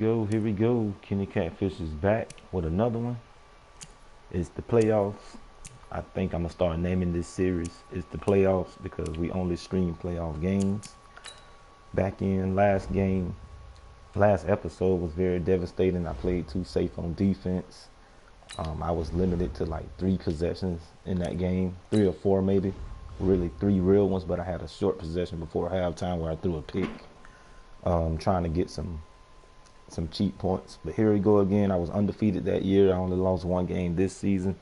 Here we go. Kenny Catfish is back with another one. It's the playoffs. I think I'm gonna start naming this series It's the Playoffs because we only stream playoff games. Last episode was very devastating. I played too safe on defense. I was limited to like 3 possessions in that game, 3 or 4 maybe. Really 3 real ones, but I had a short possession before halftime where I threw a pick, trying to get some cheap points. But here we go again. I was undefeated that year. I only lost 1 game this season.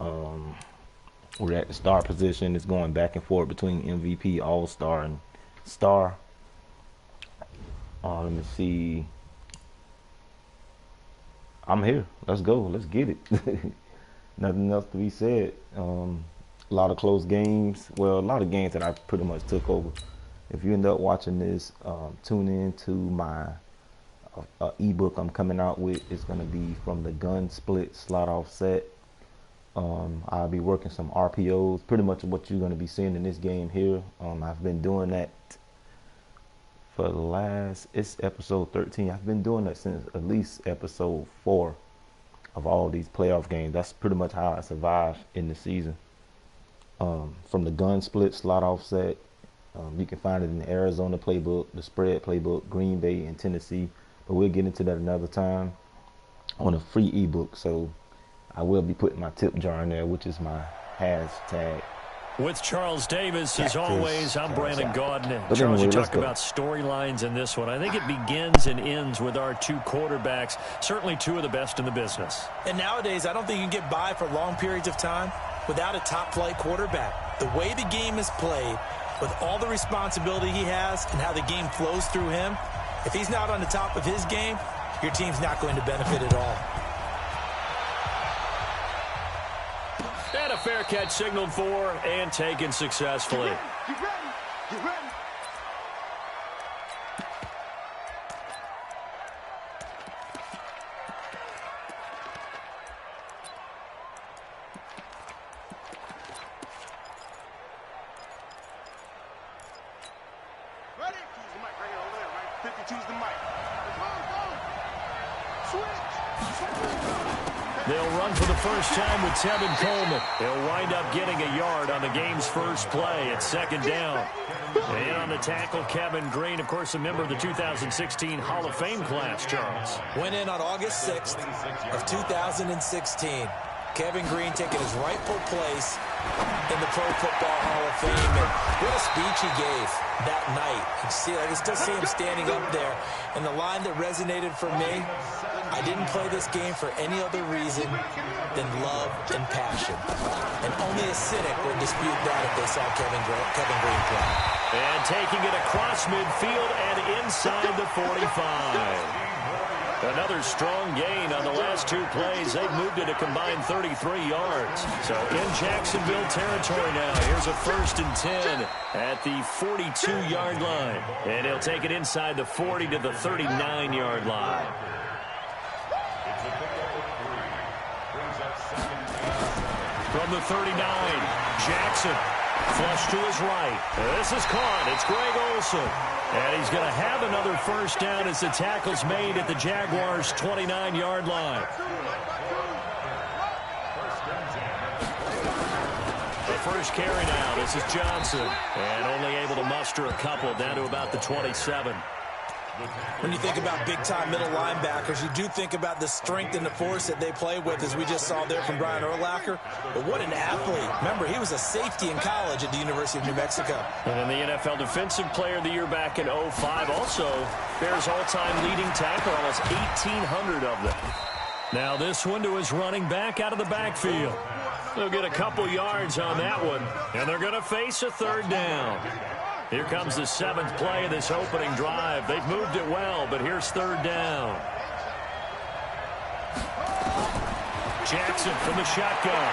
We're at the star position. It's going back and forth between MVP, All-Star, and Star. Let me see. I'm here. Let's go. Let's get it. Nothing else to be said. A lot of close games. Well, a lot of games that I pretty much took over. If you end up watching this, tune in to my ebook I'm coming out with. It's going to be from the gun split slot offset. I'll be working some RPOs, pretty much what you're going to be seeing in this game here. I've been doing that for it's episode 13. I've been doing that since at least episode 4 of all these playoff games. That's pretty much how I survived in the season. From the gun split slot offset, you can find it in the Arizona playbook, the spread playbook, Green Bay, and Tennessee. But we'll get into that another time on a free ebook. So I will be putting my tip jar in there, which is my hashtag. With Charles Davis, as always, I'm Brandon Gaudin. But Charles, anyway, you talk about storylines in this one. I think it begins and ends with our 2 quarterbacks, certainly 2 of the best in the business. And nowadays, I don't think you can get by for long periods of time without a top-flight quarterback. The way the game is played, with all the responsibility he has and how the game flows through him, if he's not on the top of his game, your team's not going to benefit at all. And a fair catch signaled for and taken successfully. You ready? You ready? Ready? Choose the mic right here over there, right? 50, choose the mic. Switch. They'll run for the first time with Tevin Coleman. He'll wind up getting a yard on the game's first play at 2nd down. And on the tackle, Kevin Green, of course, a member of the 2016 Hall of Fame class, Charles. Went in on August 6th of 2016. Kevin Green taking his rightful place in the Pro Football Hall of Fame. And what a speech he gave that night. I can still see him standing up there. And the line that resonated for me, I didn't play this game for any other reason than love and passion. And only a cynic would dispute that if they saw Kevin Green play. And taking it across midfield and inside the 45. Another strong gain on the last 2 plays. They've moved it a combined 33 yards. So in Jacksonville territory now. Here's a 1st and 10 at the 42-yard line. And he'll take it inside the 40 to the 39-yard line. From the 39, Jackson. Flush to his right. This is caught. It's Greg Olsen. And he's going to have another 1st down as the tackle's made at the Jaguars' 29-yard line. The first carry now. This is Johnson. And only able to muster a couple down to about the 27. When you think about big-time middle linebackers, you do think about the strength and the force that they play with, as we just saw there from Brian Urlacher. But what an athlete. Remember, he was a safety in college at the University of New Mexico. And in the NFL Defensive Player of the Year back in 05, also Bears all-time leading tackle, almost 1,800 of them. Now this one to his running back out of the backfield. They'll get a couple yards on that one, and they're going to face a 3rd down. Here comes the 7th play of this opening drive. They've moved it well, but here's 3rd down. Jackson from the shotgun.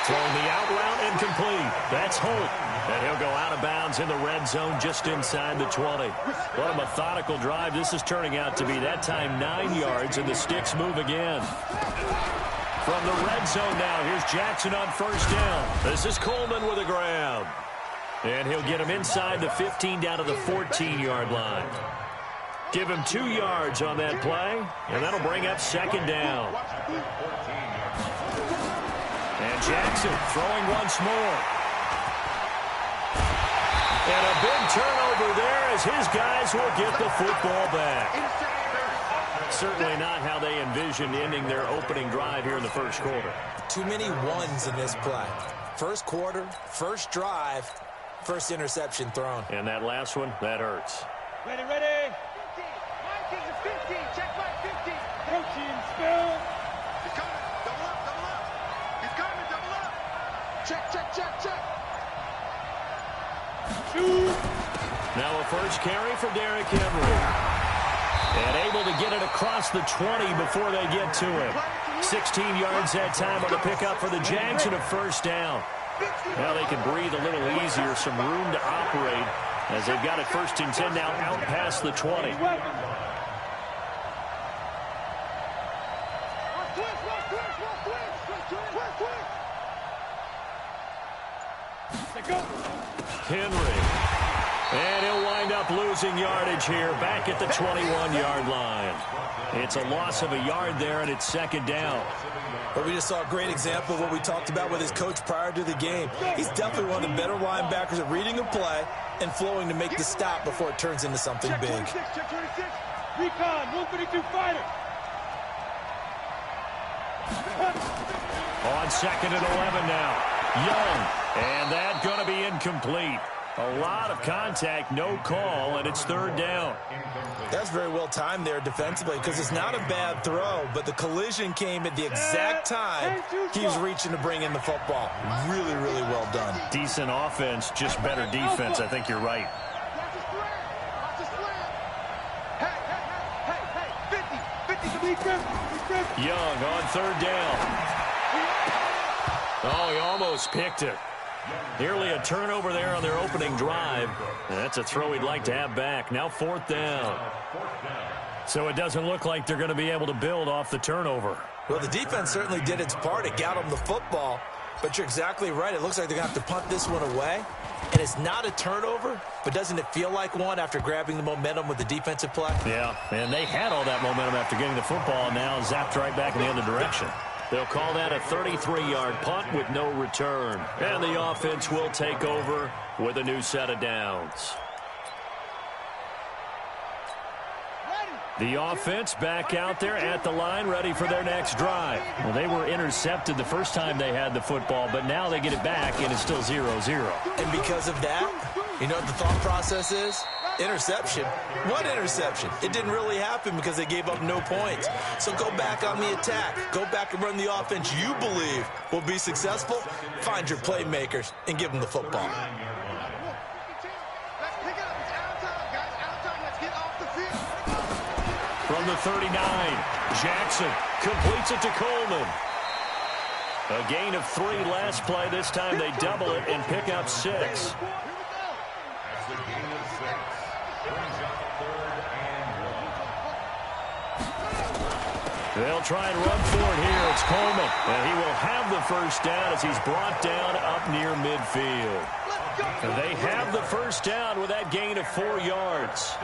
Throwing the out route incomplete. That's Holt. And he'll go out of bounds in the red zone just inside the 20. What a methodical drive this is turning out to be. That time 9 yards, and the sticks move again. From the red zone now, here's Jackson on 1st down. This is Coleman with a grab. And he'll get him inside the 15 down to the 14-yard line. Give him 2 yards on that play, and that'll bring up second down. And Jackson throwing once more. And a big turnover there as his guys will get the football back. Certainly not how they envisioned ending their opening drive here in the first quarter. Too many ones in this play. First quarter, first drive, first interception thrown. And that last one, that hurts. Ready, ready. 15. Mike is a 15. Check Mike 15. Coaching spill. He's coming. Double up, double up. He's coming, double up. Check, check, check, check. Shoot. Now a first carry for Derrick Henry. And able to get it across the 20 before they get to him. 16 yards that time on the pickup for the Jags and a first down. Now they can breathe a little easier, some room to operate as they've got it 1st and 10 now out past the 20. Henry. And he'll wind up losing yardage here back at the 21-yard line. It's a loss of a yard there, and it's second down. But we just saw a great example of what we talked about with his coach prior to the game. He's definitely one of the better linebackers at reading a play and flowing to make the stop before it turns into something big. Check 26. Recon, 132 fighter. On 2nd and 11 now. Young. And that's going to be incomplete. A lot of contact, no call, and it's 3rd down. That's very well timed there defensively because it's not a bad throw, but the collision came at the exact time he was reaching to bring in the football. Really, really well done. Decent offense, just better defense. I think you're right. Watch the slam. Watch the slam. Hey, 50 to be Young on 3rd down. Oh, he almost picked it. Nearly a turnover there on their opening drive. That's a throw he'd like to have back. Now 4th down. So it doesn't look like they're going to be able to build off the turnover. Well, the defense certainly did its part. It got them the football. But you're exactly right. It looks like they're going to have to punt this one away. And it's not a turnover, but doesn't it feel like one after grabbing the momentum with the defensive play? Yeah, and they had all that momentum after getting the football, and now zapped right back in the other direction. They'll call that a 33-yard punt with no return. And the offense will take over with a new set of downs. The offense back out there at the line, ready for their next drive. Well, they were intercepted the first time they had the football, but now they get it back, and it's still 0-0. And because of that, you know what the thought process is? Interception. What interception? It didn't really happen because they gave up no points. So go back on the attack. Go back and run the offense you believe will be successful. Find your playmakers and give them the football. From the 39, Jackson completes it to Coleman. A gain of 3 last play. This time they double it and pick up 6. They'll try and run for it here. It's Coleman, and he will have the first down as he's brought down up near midfield. And they have the first down with that gain of 4 yards.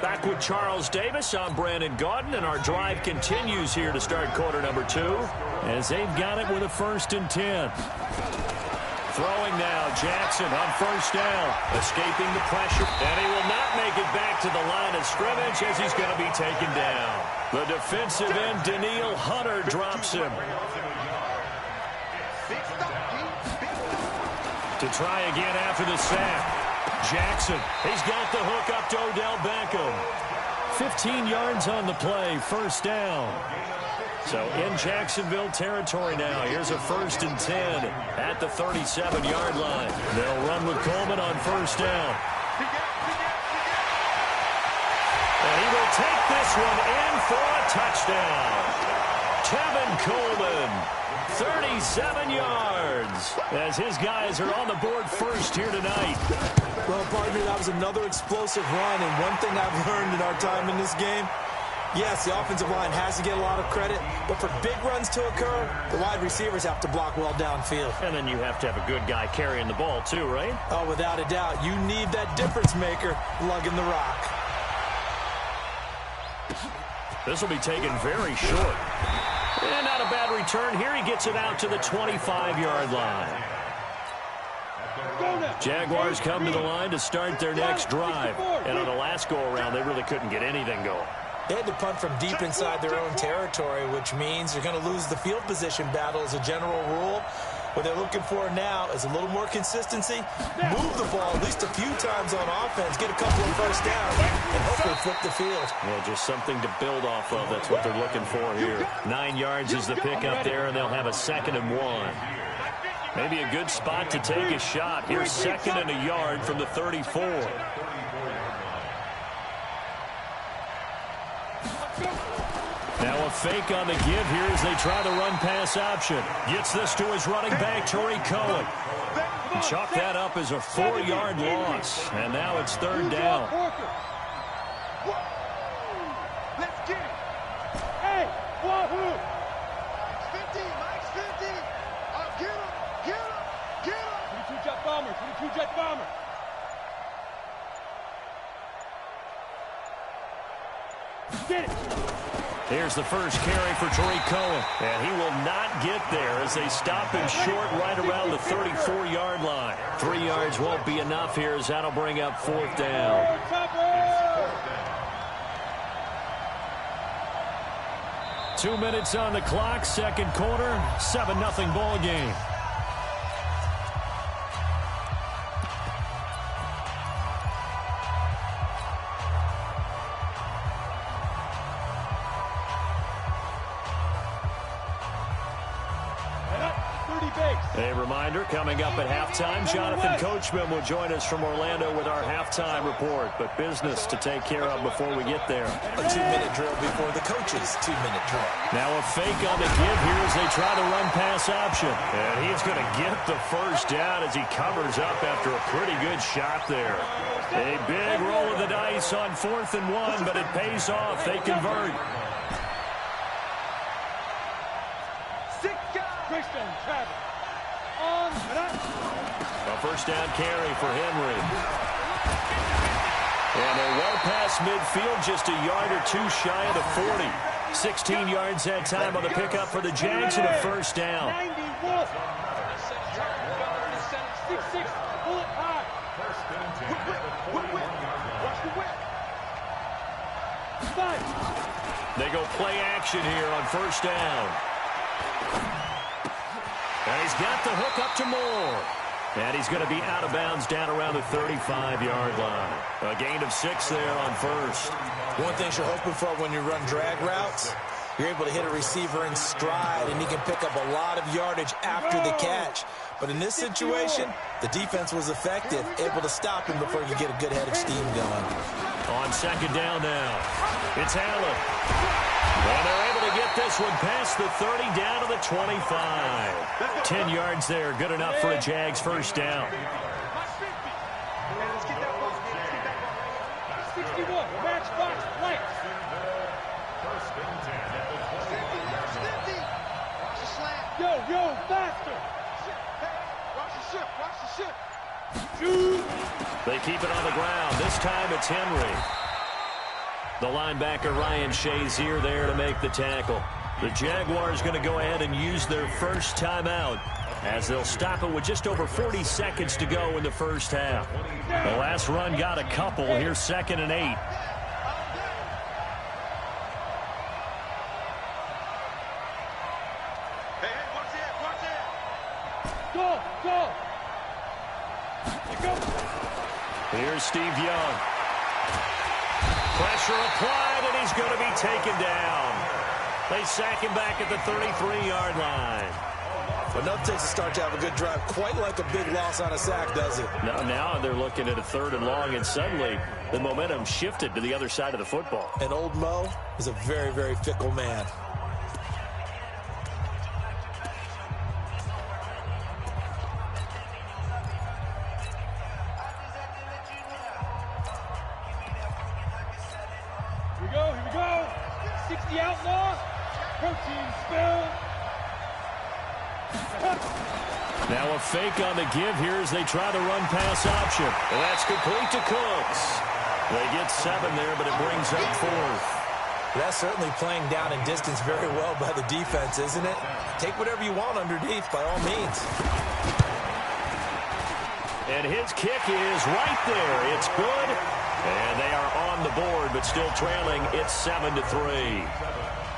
Back with Charles Davis, I'm Brandon Gaudin, and our drive continues here to start quarter number 2 as they've got it with a 1st and 10. Throwing now, Jackson on 1st down, escaping the pressure, and he will not make it back to the line of scrimmage as he's going to be taken down. The defensive end, Daniil Hunter, drops him. To try again after the sack. Jackson, he's got the hook up to Odell Beckham. 15 yards on the play, 1st down. So in Jacksonville territory now. Here's a 1st and 10 at the 37-yard line. They'll run with Coleman on 1st down. And he will take this one in for a touchdown. Kevin Coleman, 37 yards, as his guys are on the board first here tonight. Well, partner, that was another explosive run, and one thing I've learned in our time in this game, Yes, the offensive line has to get a lot of credit, but for big runs to occur, the wide receivers have to block well downfield. And then you have to have a good guy carrying the ball too, right? Oh, without a doubt. You need that difference maker lugging the rock. This will be taken very short. And not a bad return here. He gets it out to the 25-yard line. Jaguars come to the line to start their next drive. And on the last go-around, they really couldn't get anything going. They had to punt from deep inside their own territory, which means they're going to lose the field position battle as a general rule. What they're looking for now is a little more consistency, move the ball at least a few times on offense, get a couple of first downs, and hopefully flip the field. Yeah, just something to build off of. That's what they're looking for here. 9 yards is the pickup there, and they'll have a 2nd and 1. Maybe a good spot to take a shot. Here's 2nd and a yard from the 34. Now a fake on the give here as they try the run-pass option. Gets this to his running back, Tariq Cohen. Chalk that up as a 4-yard loss. And now it's 3rd down. Let's get it. Hey, Wahoo. Max 50, Max 50. Get him, get him, get him. 22-jet bomber, 22-jet bomber. Get it. Here's the first carry for Tariq Cohen. And he will not get there as they stop him short right around the 34-yard line. 3 yards won't be enough here as that'll bring up 4th down. 2 minutes on the clock, 2nd quarter, 7-0 ball game. A reminder, coming up at halftime, Jonathan Coachman will join us from Orlando with our halftime report. But business to take care of before we get there. A 2-minute drill before the coach's 2-minute drill. Now a fake on the give here as they try the run-pass option. And he's going to get the first down as he covers up after a pretty good shot there. A big roll of the dice on 4th and 1, but it pays off. They convert. A first down carry for Henry. And they're well past midfield, just a yard or two shy of the 40. 16 yards that time on the pickup for the Jags and a first down. 91. 6-6, bullet high. Watch the whip. 5. They go play action here on first down. And he's got the hook up to Moore. And he's going to be out of bounds down around the 35-yard line. A gain of 6 there on first. One thing you're hoping for when you run drag routes, you're able to hit a receiver in stride, and he can pick up a lot of yardage after the catch. But in this situation, the defense was effective, able to stop him before you get a good head of steam going. On 2nd down now, it's Allen. And they're able to get this one past the 30 down to the 25. 10 yards there, good enough for a Jags first down. 61, match box, right. Yo, faster. Watch the ship, watch the ship. Shoot. They keep it on the ground. This time it's Henry. The linebacker Ryan Shazier there to make the tackle. The Jaguars going to go ahead and use their first timeout as they'll stop it with just over 40 seconds to go in the first half. The last run got a couple. Here's 2nd and 8. Here's Steve Young. Pressure applied, and he's going to be taken down. They sack him back at the 33-yard line. Enough takes to start to have a good drive, quite like a big loss on a sack, does it? Now they're looking at a 3rd and long, and suddenly the momentum shifted to the other side of the football. And old Mo is a very, very fickle man. Here we go. 60 outlaw. Protein spill. Now a fake on the give here as they try the run pass option. And that's complete to Cooks. They get 7 there, but it brings up 4th. That's certainly playing down in distance very well by the defense, isn't it? Take whatever you want underneath, by all means. And his kick is right there. It's good. And they are on the board, but still trailing. It's 7-3.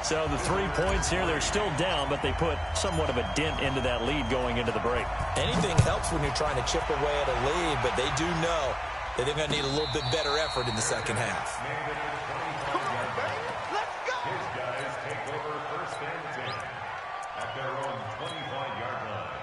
So the 3 points here, they're still down, but they put somewhat of a dent into that lead going into the break. Anything helps when you're trying to chip away at a lead, but they do know that they're going to need a little bit better effort in the second half. His guys take over 1st and 10 at their own 25-yard line.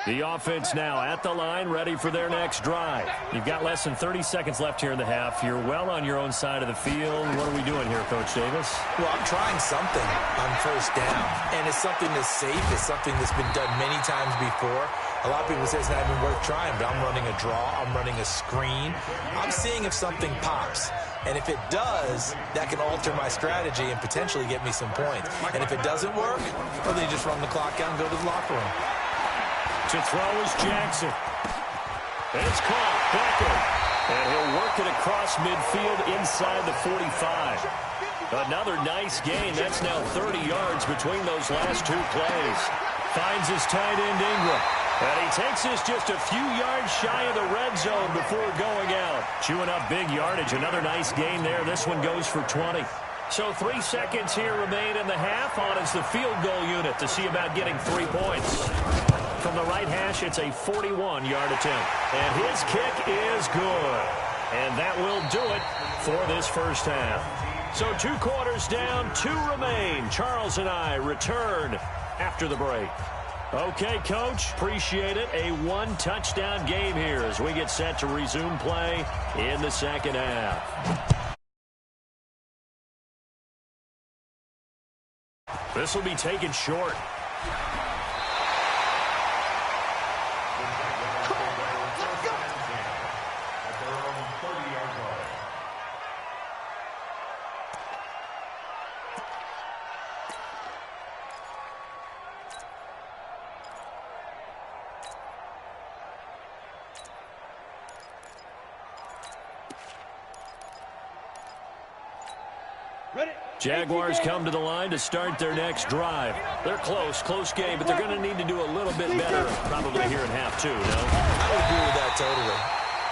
The offense now at the line, ready for their next drive. You've got less than 30 seconds left here in the half. You're well on your own side of the field. What are we doing here, Coach Davis? Well, I'm trying something on 1st down, and it's something that's safe. It's something that's been done many times before. A lot of people say it's not even worth trying, but I'm running a draw. I'm running a screen. I'm seeing if something pops. And if it does, that can alter my strategy and potentially get me some points. And if it doesn't work, well, then you just run the clock out and go to the locker room. To throw is Jackson. And it's caught. Becker. And he'll work it across midfield inside the 45. Another nice gain. That's now 30 yards between those last 2 plays. Finds his tight end Ingram. And he takes this just a few yards shy of the red zone before going out. Chewing up big yardage. Another nice gain there. This one goes for 20. So 3 seconds here remain in the half. On is the field goal unit to see about getting 3 points. From the right hash, it's a 41-yard attempt. And his kick is good. And that will do it for this first half. So 2 quarters down, 2 remain. Charles and I return after the break. Okay, Coach, appreciate it. A 1-touchdown game here as we get set to resume play in the second half. This will be taken short. Jaguars come to the line to start their next drive. They're close game, but they're going to need to do a little bit better probably here in half 2, no? I would agree with that totally.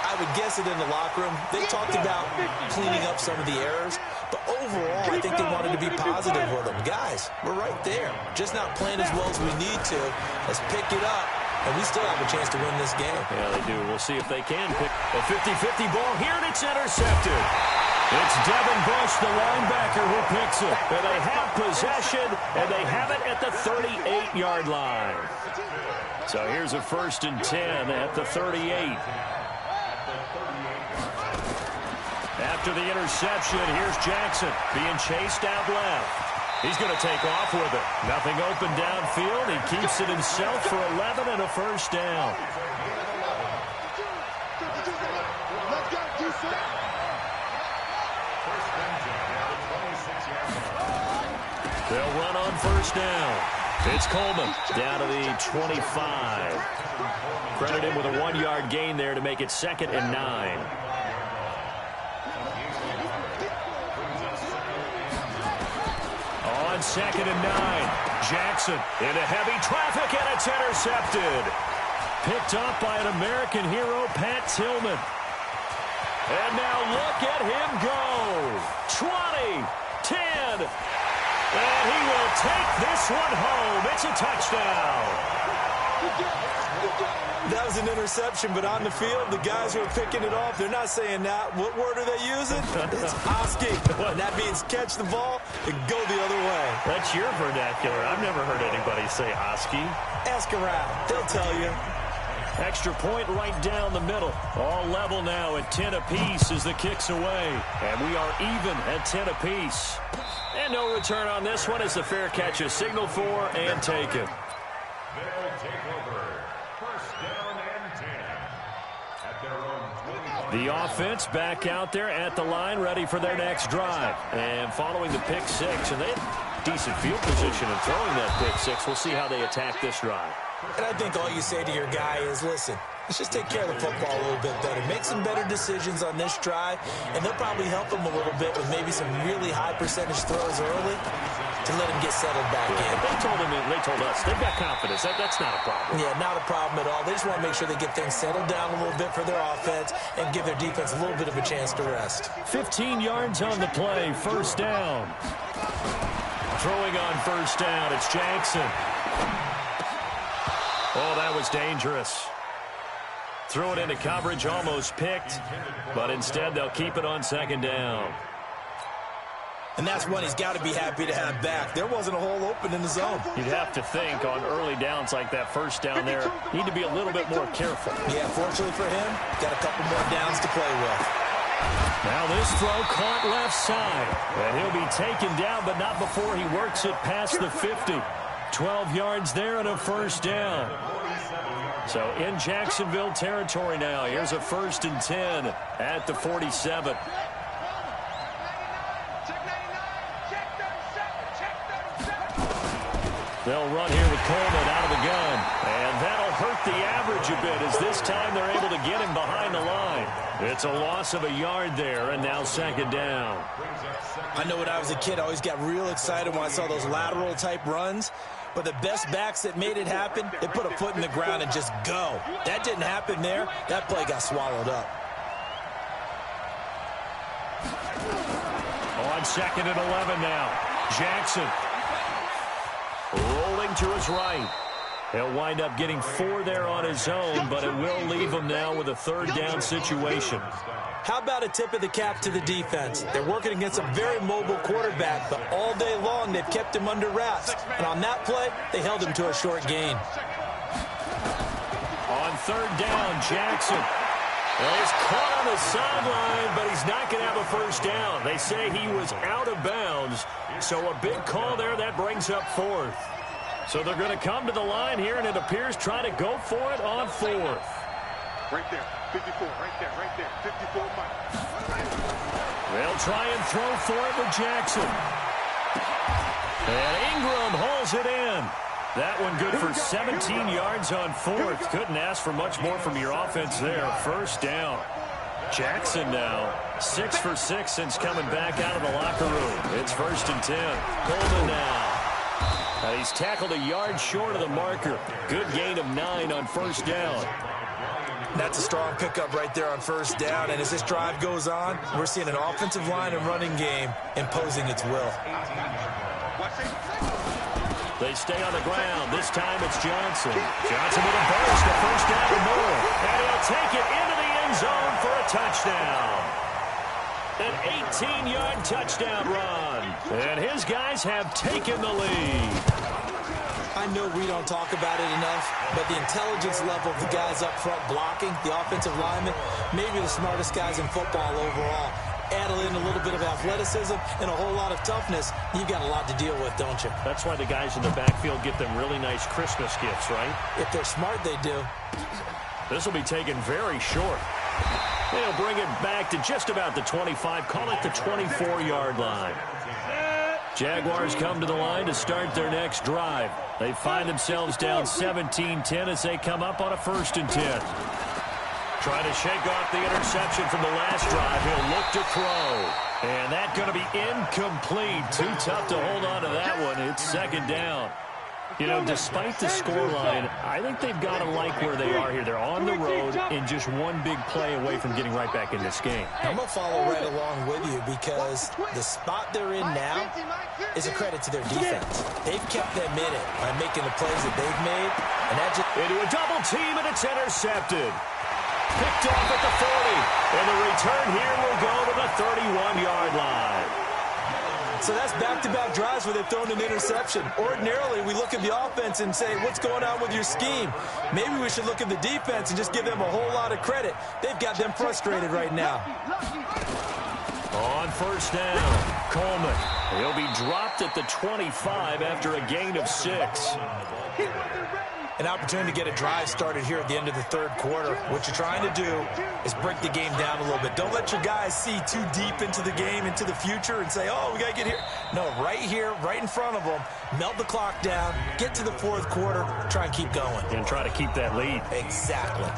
I would guess it in the locker room. They talked about cleaning up some of the errors, but overall, I think they wanted to be positive with them. Guys, we're right there. Just not playing as well as we need to. Let's pick it up, and we still have a chance to win this game. Yeah, they do. We'll see if they can pick a 50-50 ball here, and it's intercepted. It's Devin Bush, the linebacker, who picks it. And they have possession, and they have it at the 38-yard line. So here's a 1st and 10 at the 38. After the interception, here's Jackson being chased out left. He's going to take off with it. Nothing open downfield. He keeps it himself for 11 and a 1st down. They'll run on 1st down. It's Coleman down to the 25. Credit him with a 1-yard gain there to make it 2nd and 9. On 2nd and 9, Jackson into heavy traffic, and it's intercepted. Picked up by an American hero, Pat Tillman. And now look at him go. 20, 10. And he will take this one home. It's a touchdown. That was an interception, but on the field, the guys who are picking it off, they're not saying that. What word are they using? It's Oski. And that means catch the ball and go the other way. That's your vernacular. I've never heard anybody say Oski. Ask around. They'll tell you. Extra point right down the middle. All level now at 10 apiece as the kick's away. And we are even at 10 apiece. And no return on this one as the fair catch is signaled for and taken. They'll take over 1st down and 10 at their own 25. The offense back out there at the line, ready for their next drive. And following the pick six, and they had decent field position in throwing that pick six. We'll see how they attack this drive. And I think all you say to your guy is, listen, let's just take care of the football a little bit better. Make some better decisions on this drive, and they'll probably help him a little bit with maybe some really high percentage throws early to let him get settled back in. They told us they've got confidence. That's not a problem. Yeah, not a problem at all. They just want to make sure they get things settled down a little bit for their offense and give their defense a little bit of a chance to rest. 15 yards on the play, first down. Throwing on first down, it's Jackson. Oh, that was dangerous. Threw it into coverage, almost picked, but instead they'll keep it on second down. And that's one he's got to be happy to have back. There wasn't a hole open in the zone. You'd have to think on early downs like that first down there, need to be a little bit more careful. Yeah, fortunately for him, got a couple more downs to play with. Now this throw caught left side, and he'll be taken down, but not before he works it past the 50. 12 yards there and a first down. So in Jacksonville territory now. Here's a 1st and 10 at the 47. They'll run here with Coleman out of the gun. And that'll hurt the average a bit as this time they're able to get him behind the line. It's a loss of a yard there, and now second down. I know when I was a kid, I always got real excited when I saw those lateral-type runs. But the best backs that made it happen, they put a foot in the ground and just go. That didn't happen there. That play got swallowed up. On 2nd and 11 now. Jackson rolling to his right. He'll wind up getting 4 there on his own, but it will leave him now with a 3rd down situation. How about a tip of the cap to the defense? They're working against a very mobile quarterback, but all day long they've kept him under wraps. And on that play, they held him to a short gain. On 3rd down, Jackson. Well, he's caught on the sideline, but he's not going to have a first down. They say he was out of bounds, so a big call there that brings up 4th. So they're going to come to the line here, and it appears trying to go for it on 4th. Right there, 54, right there, 54 miles. They'll try and throw for it with Jackson. And Ingram hauls it in. That one good for 17 yards on 4th. Couldn't ask for much more from your offense there. First down. Jackson now 6 for 6 since coming back out of the locker room. It's 1st and 10. Coleman now. And he's tackled a yard short of the marker. Good gain of 9 on first down. That's a strong pickup right there on first down. And as this drive goes on, we're seeing an offensive line and running game imposing its will. They stay on the ground. This time it's Johnson. Johnson with a burst, a first down and more. And he'll take it into the end zone for a touchdown. An 18-yard touchdown run. And his guys have taken the lead. I know we don't talk about it enough, but the intelligence level of the guys up front blocking, the offensive linemen, maybe the smartest guys in football overall. Add in a little bit of athleticism and a whole lot of toughness, you've got a lot to deal with, don't you? That's why the guys in the backfield get them really nice Christmas gifts, right? If they're smart, they do. This will be taken very short. They'll bring it back to just about the 25, call it the 24-yard line. Jaguars come to the line to start their next drive. They find themselves down 17-10 as they come up on a 1st and 10. Trying to shake off the interception from the last drive. He'll look to throw. And that's going to be incomplete. Too tough to hold on to that one. It's 2nd down. You know, despite the scoreline, I think they've got to like where they are here. They're on the road and just one big play away from getting right back in this game. I'm going to follow right along with you because the spot they're in now is a credit to their defense. They've kept them in it by making the plays that they've made. And that just into a double team, and it's intercepted. Picked off at the 40. And the return here will go to the 31-yard line. So that's back-to-back drives where they've thrown an interception. Ordinarily, we look at the offense and say, what's going on with your scheme? Maybe we should look at the defense and just give them a whole lot of credit. They've got them frustrated right now. On first down, Coleman. He'll be dropped at the 25 after a gain of 6. an opportunity to get a drive started here at the end of the third quarter. What you're trying to do is break the game down a little bit. Don't let your guys see too deep into the game, into the future, and say, oh, we got to get here. No, right here, right in front of them, melt the clock down, get to the fourth quarter, try and keep going. And try to keep that lead. Exactly.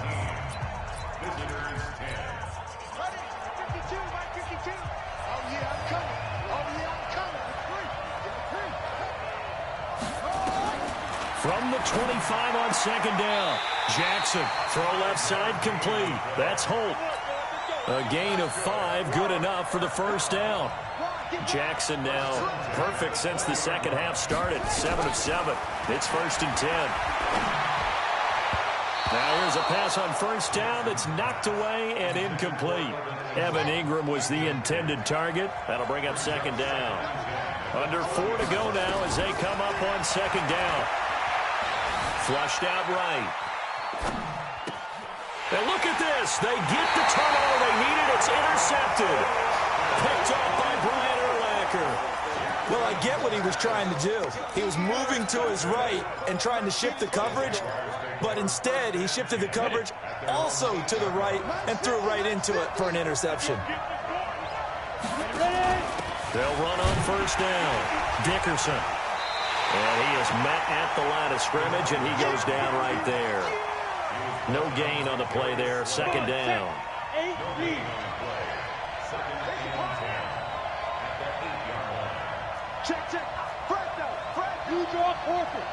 From the 25 on second down, Jackson, throw left side complete. That's Holt. A gain of 5, good enough for the first down. Jackson now perfect since the second half started, 7 of 7. It's 1st and 10. Now here's a pass on first down that's knocked away and incomplete. Evan Ingram was the intended target. That'll bring up second down. Under 4 to go now as they come up on second down. Flushed out right. And look at this. They get the turnover they needed. It's intercepted. Picked off by Brian Urlacher. Well, I get what he was trying to do. He was moving to his right and trying to shift the coverage, but instead he shifted the coverage also to the right and threw right into it for an interception. They'll run on first down. Dickerson. And he is met at the line of scrimmage, and he goes down right there. No gain on the play there. Second down. Check, check. Fred, though. Fred, you draw forfeit.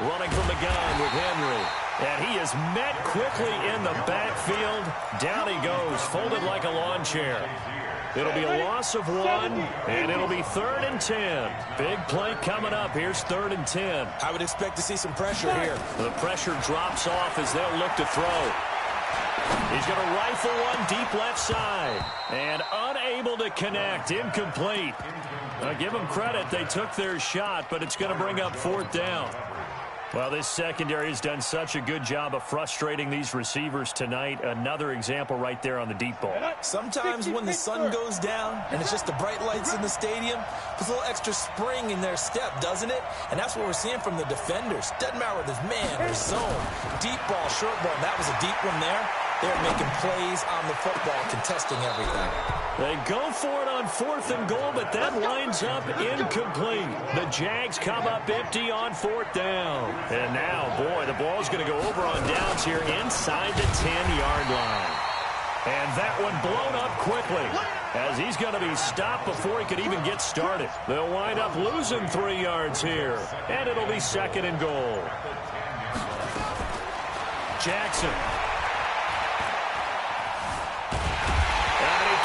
Running from the gun with Henry. And he is met quickly in the backfield. Down he goes, folded like a lawn chair. It'll be a loss of 1, and it'll be 3rd and 10. Big play coming up. Here's 3rd and 10. I would expect to see some pressure here. The pressure drops off as they'll look to throw. He's going to rifle one deep left side. And unable to connect. Incomplete. Now, give them credit. They took their shot, but it's going to bring up 4th down. Well, this secondary has done such a good job of frustrating these receivers tonight. Another example right there on the deep ball. Sometimes when the sun goes down and it's just the bright lights in the stadium, there's a little extra spring in their step, doesn't it? And that's what we're seeing from the defenders. Doesn't matter whether it's man or zone. Deep ball, short ball. That was a deep one there. They're making plays on the football, contesting everything. They go for it on 4th and goal, but that winds up incomplete. The Jags come up empty on 4th down. And now, boy, the ball's going to go over on downs here inside the 10-yard line. And that one blown up quickly as he's going to be stopped before he could even get started. They'll wind up losing 3 yards here, and it'll be 2nd and goal. Jackson.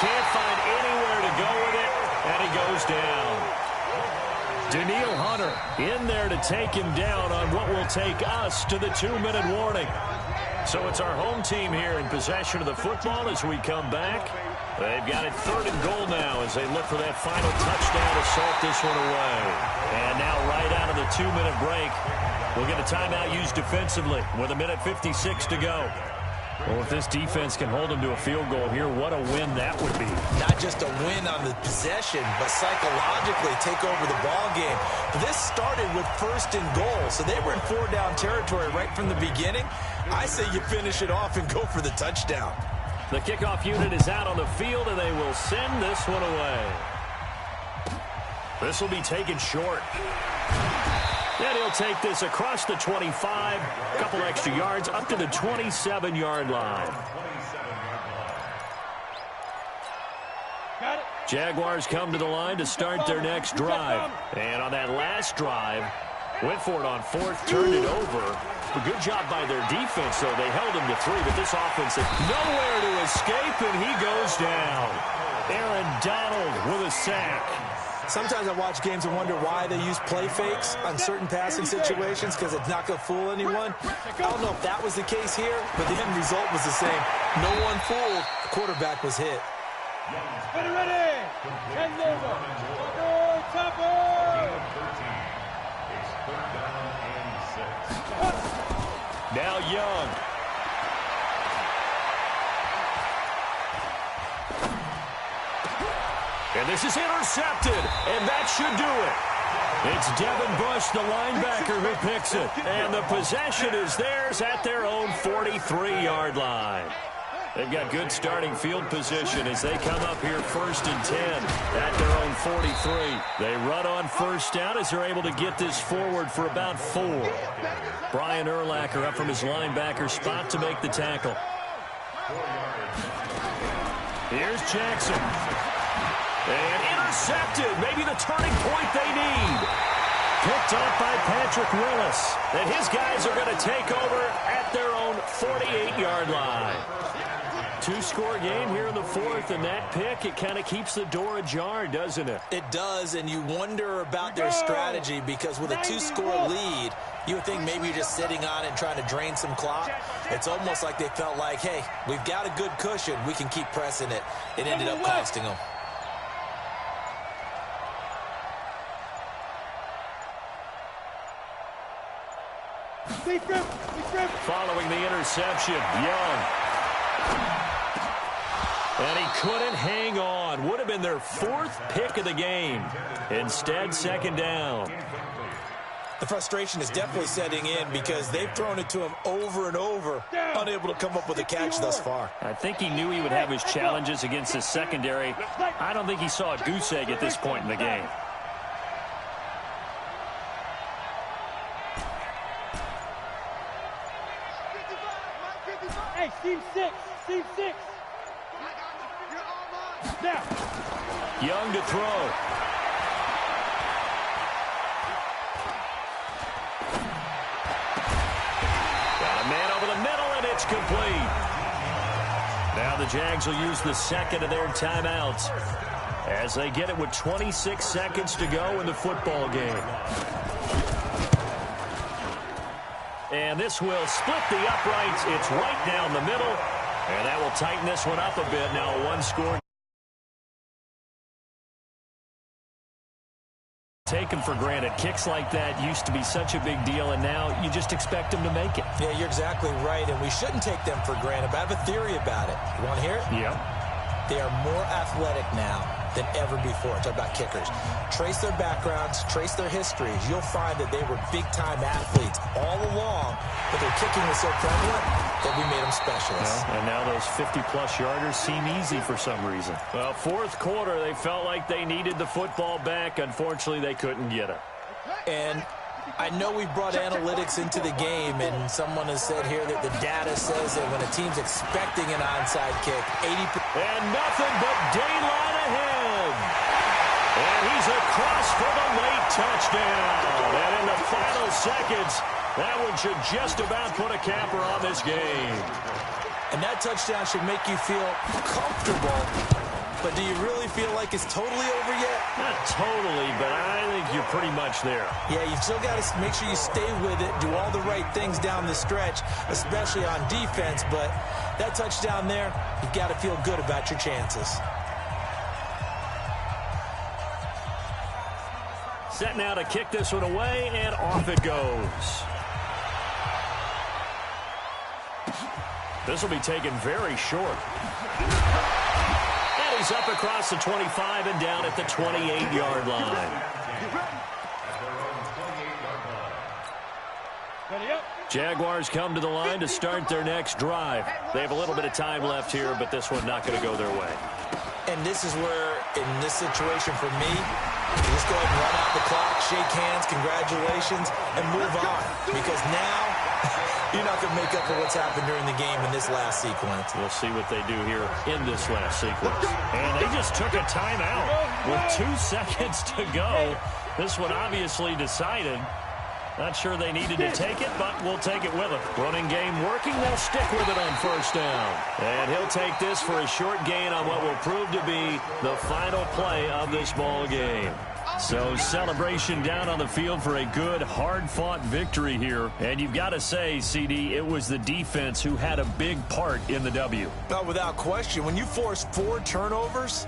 Can't find anywhere to go with it, and he goes down. Daniil Hunter in there to take him down on what will take us to the 2-minute warning. So it's our home team here in possession of the football as we come back. They've got it 3rd and goal now as they look for that final touchdown to salt this one away. And now right out of the 2-minute break, we'll get a timeout used defensively with 1:56 to go. Well, if this defense can hold them to a field goal here, what a win that would be. Not just a win on the possession, but psychologically take over the ball game. This started with 1st and goal, so they were in 4-down territory right from the beginning. I say you finish it off and go for the touchdown. The kickoff unit is out on the field, and they will send this one away. This will be taken short. And he'll take this across the 25, a couple extra yards, up to the 27-yard line. Jaguars come to the line to start their next drive. And on that last drive, went for it on 4th, turned it over. A good job by their defense, though. They held him to 3, but this offense had nowhere to escape, and he goes down. Aaron Donald with a sack. Sometimes I watch games and wonder why they use play fakes on certain passing situations because it's not going to fool anyone. I don't know if that was the case here, but the end result was the same. No one fooled. The quarterback was hit. Ready. Hands over. Chopper. Now Young. this is intercepted, and that should do it. It's Devin Bush, the linebacker, who picks it. And the possession is theirs at their own 43-yard line. They've got good starting field position as they come up here 1st and 10 at their own 43. They run on first down as they're able to get this forward for about 4. Brian Urlacher up from his linebacker spot to make the tackle. Here's Jackson. And intercepted. Maybe the turning point they need. Picked up by Patrick Willis. And his guys are going to take over at their own 48-yard line. 2-score game here in the 4th, and that pick, it kind of keeps the door ajar, doesn't it? It does, and you wonder about their strategy because with a 2-score lead, you would think maybe you're just sitting on it and trying to drain some clock. It's almost like they felt like, hey, we've got a good cushion. We can keep pressing it. It ended up costing them. Following the interception, Young. And he couldn't hang on. Would have been their 4th pick of the game. Instead, 2nd down. The frustration is definitely setting in because they've thrown it to him over and over, unable to come up with a catch thus far. I think he knew he would have his challenges against his secondary. I don't think he saw a goose egg at this point in the game. Hey, team 6. Now. Young to throw. Got a man over the middle, and it's complete. Now the Jags will use the 2nd of their timeouts as they get it with 26 seconds to go in the football game. And this will split the uprights. It's right down the middle, and that will tighten this one up a bit. Now a 1-score. Taken for granted. Kicks like that used to be such a big deal, and now you just expect them to make it. Yeah, you're exactly right, and we shouldn't take them for granted, but I have a theory about it. You want to hear it? Yep. They are more athletic now than ever before. Talk about kickers. Trace their backgrounds, trace their histories. You'll find that they were big-time athletes all along, but their kicking was so prevalent that we made them specialists. Well, and now those 50-plus yarders seem easy for some reason. Well, 4th quarter, they felt like they needed the football back. Unfortunately, they couldn't get it. And I know we brought analytics into the game, and someone has said here that the data says that when a team's expecting an onside kick, 80%. And nothing but daylight ahead. And he's across for the late touchdown. And in the final seconds, that one should just about put a capper on this game. And that touchdown should make you feel comfortable. But do you really feel like it's totally over yet? Not totally, but I think you're pretty much there. Yeah, you've still got to make sure you stay with it, do all the right things down the stretch, especially on defense. But that touchdown there, you've got to feel good about your chances. Set now to kick this one away, and off it goes. This will be taken very short. And he's up across the 25 and down at the 28-yard line. Jaguars come to the line to start their next drive. They have a little bit of time left here, but this one not going to go their way. And this is where, in this situation for me, you just go ahead and run out the clock, shake hands, congratulations, and move on. Because now, you're not going to make up for what's happened during the game in this last sequence. We'll see what they do here in this last sequence. And they just took a timeout with 2 seconds to go. This one obviously decided. Not sure they needed to take it, but we'll take it with them. Running game working. They'll stick with it on first down. And he'll take this for a short gain on what will prove to be the final play of this ball game. So celebration down on the field for a good, hard-fought victory here. And you've got to say, CD, it was the defense who had a big part in the W. Not without question. When you force 4 turnovers,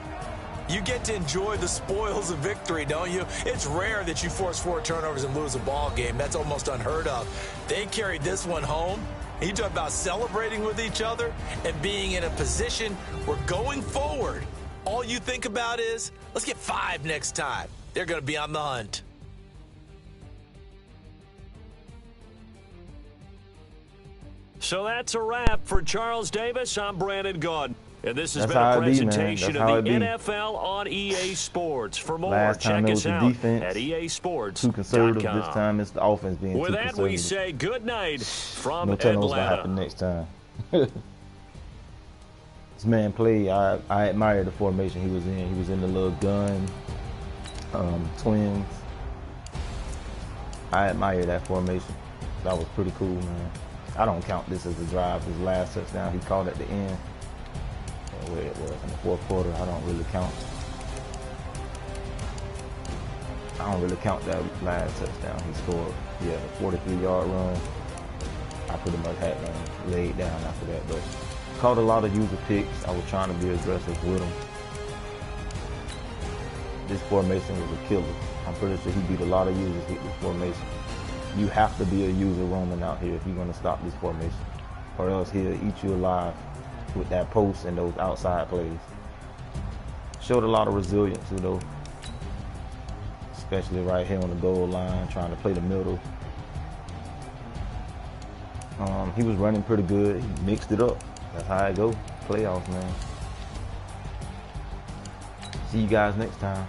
you get to enjoy the spoils of victory, don't you? It's rare that you force 4 turnovers and lose a ball game. That's almost unheard of. They carried this one home. You talk about celebrating with each other and being in a position where going forward, all you think about is, let's get 5 next time. They're going to be on the hunt. So that's a wrap for Charles Davis. I'm Brandon Gaudin. And this has That's been a how it be, man. presentation That's how of the it be. NFL on EA Sports. For more, Last time check it us was the out defense, at EASports.com. too conservative. This time it's the offense being With too that, conservative. we say good night from No telling what's going to Atlanta. happen next time. This man played. I admire the formation he was in. He was in the little gun, twins. I admire that formation. That was pretty cool, man. I don't count this as a drive. His last touchdown he caught at the end, where it was in the fourth quarter. I don't really count that last touchdown he scored. Yeah, the 43-yard run. I pretty much had them laid down after that, but caught a lot of user picks. I was trying to be aggressive with him. This formation was a killer. I'm pretty sure he beat a lot of users with this formation. You have to be a user roaming out here if you're going to stop this formation, or else he'll eat you alive with that post and those outside plays. Showed a lot of resilience, though, especially right here on the goal line, trying to play the middle. He was running pretty good. He mixed it up. That's how I go. Playoffs, man. See you guys next time.